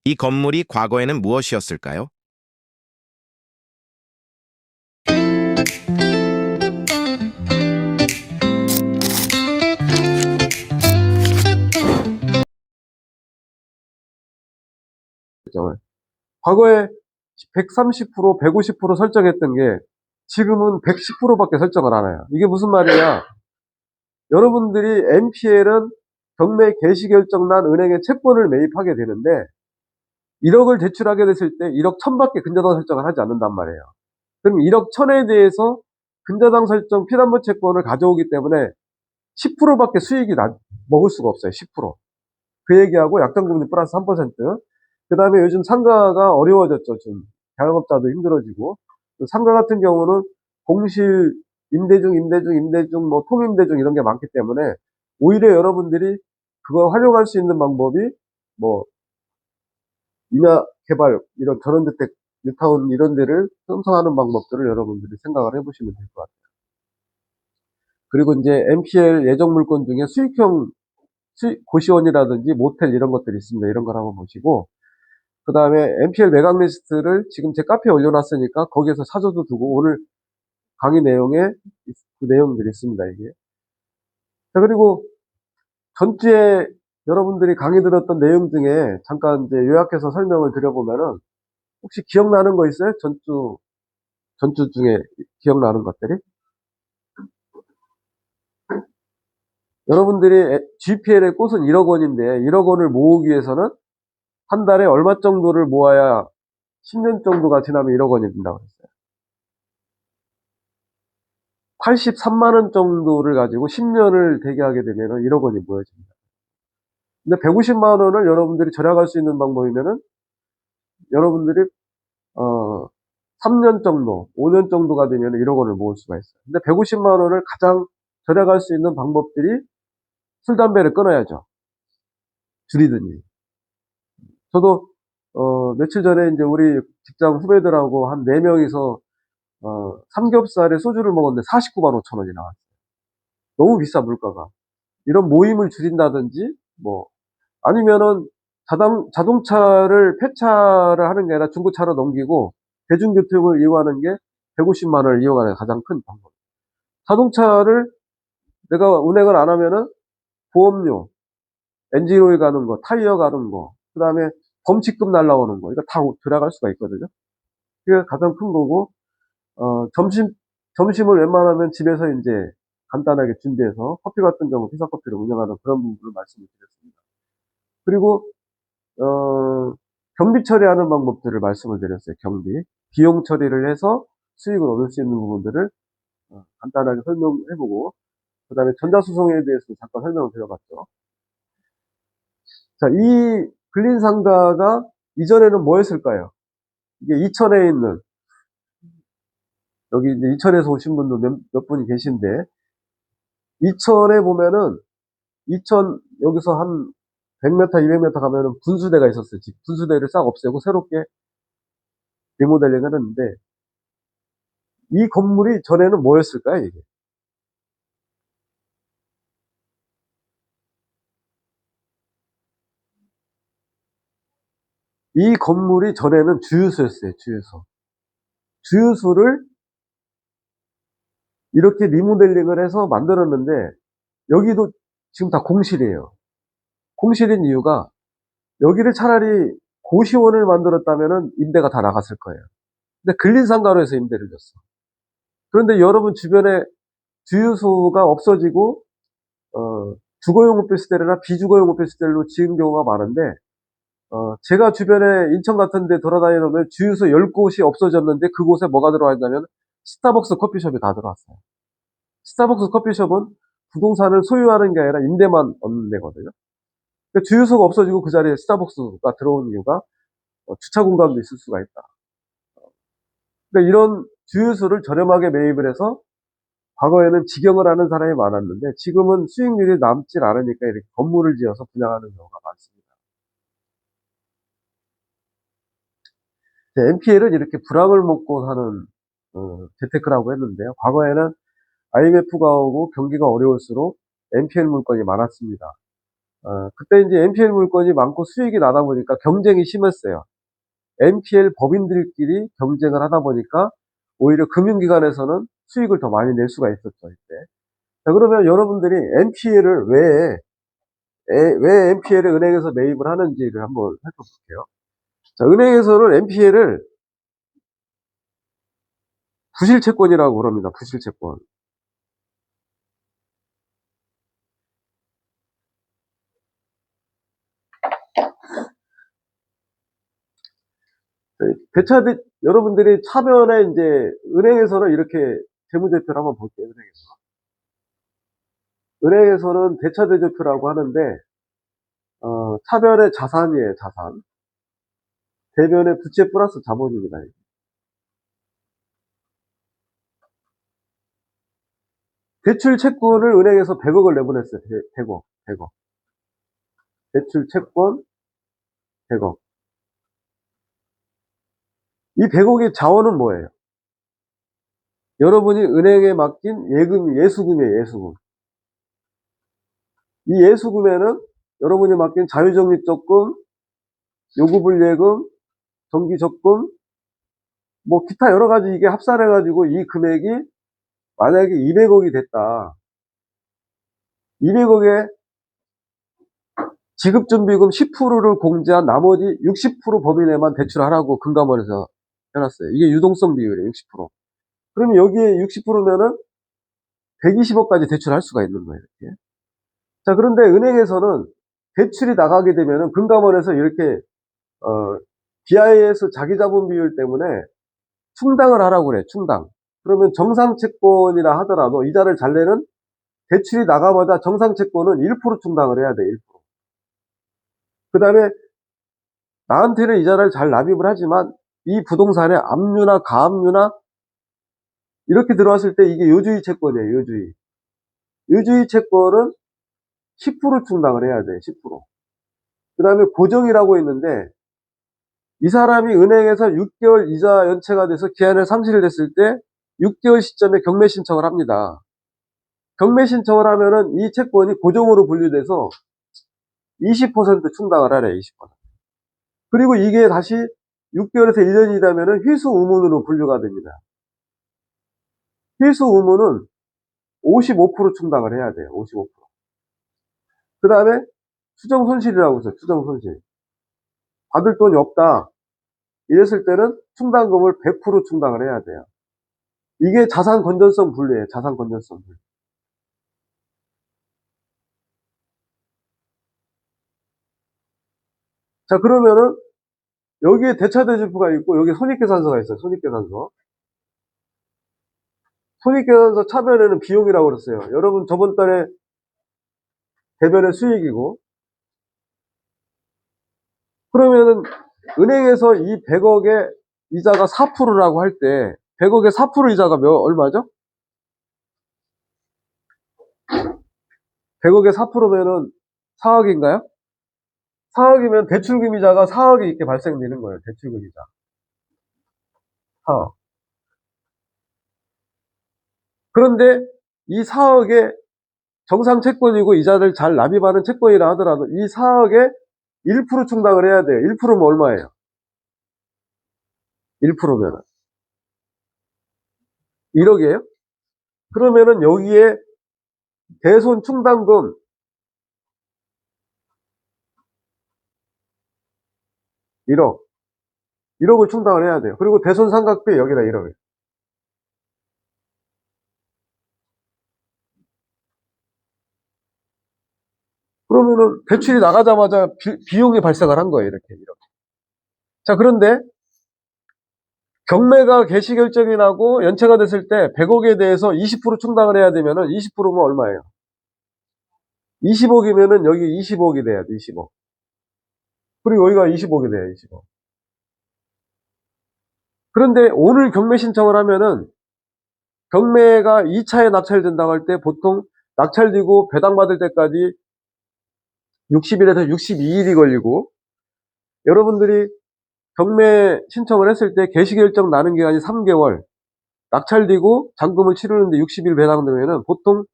이 건물이 과거에는 무엇이었을까요? 과거에 130%, 150% 설정했던 게 지금은 110%밖에 설정을 안 해요. 이게 무슨 말이냐? 여러분들이 NPL은 경매 개시 결정난 은행에 채권을 매입하게 되는데 1억을 대출하게 됐을 때 1억 1000밖에 근저당 설정을 하지 않는단 말이에요. 그럼 1억 1000에 대해서 근저당 설정 피담보 채권을 가져오기 때문에 10%밖에 수익이 먹을 수가 없어요. 10%. 그 얘기하고 약정금리 플러스 3%. 그 다음에 요즘 상가가 어려워졌죠. 좀 자영업자도 힘들어지고. 상가 같은 경우는 공실 임대중, 뭐 통임대중 이런 게 많기 때문에 오히려 여러분들이 그걸 활용할 수 있는 방법이 뭐 임야 개발 이런 전원주택 뉴타운 이런 데를 형성하는 방법들을 여러분들이 생각을 해보시면 될 것 같아요. 그리고 이제 NPL 예정 물건 중에 수익형 고시원이라든지 모텔 이런 것들이 있습니다. 이런 걸 한번 보시고 그 다음에 NPL 매각 리스트를 지금 제 카페에 올려놨으니까 거기에서 사줘도 두고 오늘 강의 내용에 그 내용들이 있습니다. 이게. 자, 그리고 전주에 여러분들이 강의 들었던 내용 중에 잠깐 이제 요약해서 설명을 드려보면은 혹시 기억나는 거 있어요? 전주 중에 기억나는 것들이? 여러분들이 GPL의 꽃은 1억 원인데 1억 원을 모으기 위해서는 한 달에 얼마 정도를 모아야 10년 정도가 지나면 1억 원이 된다고 했어요. 83만 원 정도를 가지고 10년을 대기하게 되면 1억 원이 모여집니다. 근데 150만 원을 여러분들이 절약할 수 있는 방법이면은 여러분들이 3년 정도, 5년 정도가 되면 1억 원을 모을 수가 있어요. 근데 150만 원을 가장 절약할 수 있는 방법들이 술, 담배를 끊어야죠. 줄이든지. 저도 며칠 전에 이제 우리 직장 후배들하고 한 4명이서 삼겹살에 소주를 먹었는데 49만 5천 원이 나왔어요. 너무 비싸, 물가가. 이런 모임을 줄인다든지, 뭐, 아니면은 자동차를 폐차를 하는 게 아니라 중고차로 넘기고 대중교통을 이용하는 게 150만 원을 이용하는 가장 큰 방법. 자동차를 내가 운행을 안 하면은 보험료, 엔진오일 가는 거, 타이어 가는 거, 그 다음에 범칙금 날라오는 거, 이거 다 들어갈 수가 있거든요. 그게 가장 큰 거고, 점심을 웬만하면 집에서 이제 간단하게 준비해서 커피 같은 경우 피사 커피를 운영하는 그런 부분을 말씀을 드렸습니다. 그리고, 경비 처리하는 방법들을 말씀을 드렸어요. 경비. 비용 처리를 해서 수익을 얻을 수 있는 부분들을 간단하게 설명해보고, 그 다음에 전자수송에 대해서 잠깐 설명을 드려봤죠. 자, 이 근린상가가 이전에는 뭐였을까요? 이게 이천에 있는, 여기 이제 이천에서 오신 분도 몇 분이 계신데, 이천에 보면은, 여기서 한 100m, 200m 가면은 분수대가 있었어요. 분수대를 싹 없애고 새롭게 리모델링을 했는데, 이 건물이 전에는 뭐였을까요, 이게? 이 건물이 전에는 주유소였어요, 주유소. 주유소를 이렇게 리모델링을 해서 만들었는데, 여기도 지금 다 공실이에요. 공실인 이유가, 여기를 차라리 고시원을 만들었다면은 임대가 다 나갔을 거예요. 근데 근린상가로 해서 임대를 줬어. 그런데 여러분 주변에 주유소가 없어지고, 주거용 오피스텔이나 비주거용 오피스텔로 지은 경우가 많은데, 제가 주변에 인천 같은 데 돌아다니면 주유소 10곳이 없어졌는데 그곳에 뭐가 들어와 있냐면 스타벅스 커피숍이 다 들어왔어요. 스타벅스 커피숍은 부동산을 소유하는 게 아니라 임대만 얻는 데거든요. 그러니까 주유소가 없어지고 그 자리에 스타벅스가 들어온 이유가 주차 공간도 있을 수가 있다. 그러니까 이런 주유소를 저렴하게 매입을 해서 과거에는 직영을 하는 사람이 많았는데 지금은 수익률이 남질 않으니까 이렇게 건물을 지어서 분양하는 경우가 많습니다. NPL은 이렇게 불황을 먹고 사는 재테크라고 했는데요. 과거에는 IMF가 오고 경기가 어려울수록 NPL 물건이 많았습니다. 그때 이제 NPL 물건이 많고 수익이 나다 보니까 경쟁이 심했어요. NPL 법인들끼리 경쟁을 하다 보니까 오히려 금융기관에서는 수익을 더 많이 낼 수가 있었죠, 이때. 자, 그러면 여러분들이 NPL을 왜 NPL을 은행에서 매입을 하는지를 한번 살펴볼게요. 자, 은행에서는 NPL을 부실채권이라고 그럽니다. 부실채권. 여러분들이 차변에 이제 은행에서는 이렇게 재무제표를 한번 볼게요. 은행에서는 대차대조표라고 하는데 차변에 자산이에요. 자산. 대변에 부채 플러스 자본입니다. 대출 채권을 은행에서 100억을 내보냈어요. 100억. 100억. 대출 채권 100억. 이 100억의 자원은 뭐예요? 여러분이 은행에 맡긴 예수금이에요. 예수금. 이 예수금에는 여러분이 맡긴 자유적립적금, 요구불예금, 정기적금, 뭐 기타 여러 가지 이게 합산해가지고 이 금액이 만약에 200억이 됐다. 200억에 지급준비금 10%를 공제한 나머지 60% 범위 내만 대출하라고 금감원에서 해놨어요. 이게 유동성 비율이에요. 60%. 그러면 여기에 60%면은 120억까지 대출할 수가 있는 거예요. 이렇게. 자, 그런데 은행에서는 대출이 나가게 되면은 금감원에서 이렇게 BIS 자기자본 비율 때문에 충당을 하라고 그래. 충당. 그러면 정상채권이라 하더라도 이자를 잘 내는 대출이 나가마자 정상채권은 1% 충당을 해야 돼. 1%. 그 다음에 나한테는 이자를 잘 납입을 하지만 이 부동산에 압류나 가압류나 이렇게 들어왔을 때 이게 요주의 채권이에요. 요주의. 요주의 채권은 10% 충당을 해야 돼. 10%. 그 다음에 고정이라고 있는데 이 사람이 은행에서 6개월 이자 연체가 돼서 기한을 상실됐을 때 6개월 시점에 경매 신청을 합니다. 경매 신청을 하면은 이 채권이 고정으로 분류돼서 20% 충당을 하래. 20%. 그리고 이게 다시 6개월에서 1년이 되면은 회수 의문으로 분류가 됩니다. 회수 의문은 55% 충당을 해야 돼요. 55%. 그 다음에 추정 손실이라고 있어요. 추정 손실. 받을 돈이 없다. 이랬을 때는 충당금을 100% 충당을 해야 돼요. 이게 자산 건전성 분류예요. 자산 건전성 분류. 자, 그러면은 여기에 대차대조표가 있고 여기 손익계산서가 있어요. 손익계산서. 손익계산서 차변에는 비용이라고 그랬어요. 여러분 저번 달에 대변의 수익이고 그러면은 은행에서 이 100억의 이자가 4%라고 할 때 100억의 4% 이자가 얼마죠? 100억의 4%면은 4억인가요? 4억이면 대출금 이자가 4억이 이렇게 발생되는 거예요. 대출금 이자. 4억. 그런데 이 4억에 정상 채권이고 이자를 잘 납입하는 채권이라 하더라도 이 4억에 1% 충당을 해야 돼요. 1%면 얼마예요? 1%면은 1억이에요? 그러면은 여기에 대손 충당금 1억. 1억을 충당을 해야 돼요. 그리고 대손 상각비 여기다 1억이에요. 그러면은 대출이 나가자마자 비용이 발생을 한 거예요. 이렇게. 자, 그런데 경매가 개시 결정이 나고 연체가 됐을 때 100억에 대해서 20% 충당을 해야 되면은 20%면 얼마예요? 20억이면은 여기 20억이 돼야 돼. 20억. 그리고 여기가 20억이 돼요. 20억. 그런데 오늘 경매 신청을 하면은 경매가 2차에 낙찰된다고 할 때 보통 낙찰되고 배당받을 때까지 60일에서 62일이 걸리고 여러분들이 경매 신청을 했을 때 개시결정 나는 기간이 3개월 낙찰되고 잔금을 치르는데 60일 배당되면은 보통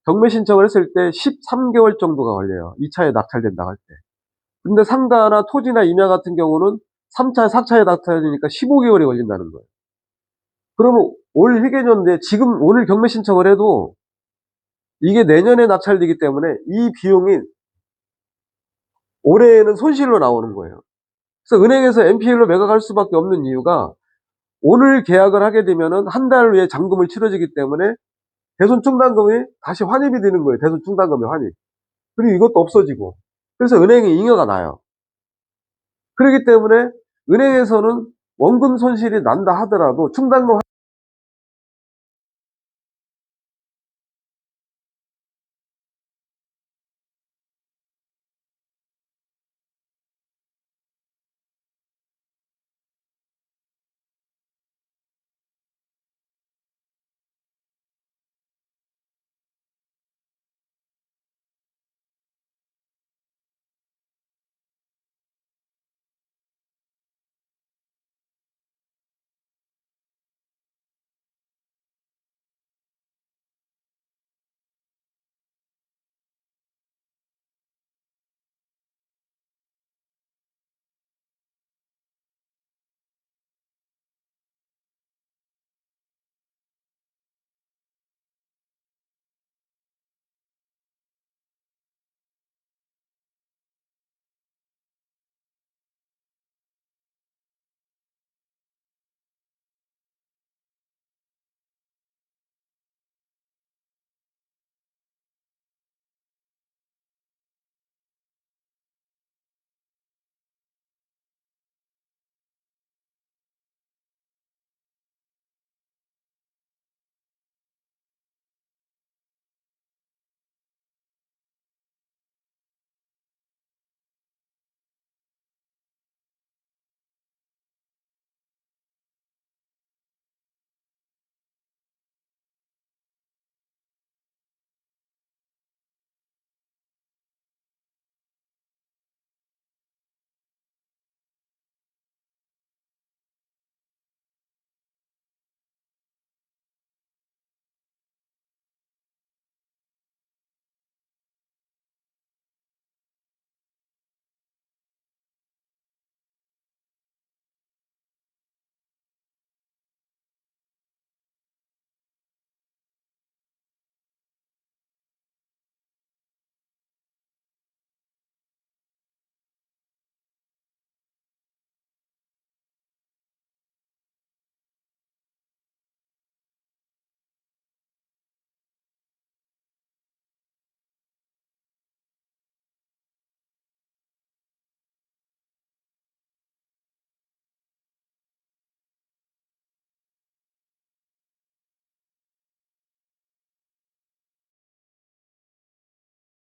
경매 신청을 했을 때 13개월 정도가 걸려요. 2차에 낙찰된다고 할 때. 근데 상가나 토지나 임야 같은 경우는 3차, 4차에 낙찰되니까 15개월이 걸린다는 거예요. 그러면 올 회계연도에 지금 오늘 경매 신청을 해도 이게 내년에 낙찰되기 때문에 이 비용이 올해에는 손실로 나오는 거예요. 그래서 은행에서 NPL로 매각할 수밖에 없는 이유가 오늘 계약을 하게 되면은 한 달 후에 잔금을 치러지기 때문에 대손 충당금이 다시 환입이 되는 거예요. 대손 충당금의 환입. 그리고 이것도 없어지고. 그래서 은행에 잉여가 나요. 그렇기 때문에 은행에서는 원금 손실이 난다 하더라도 충당금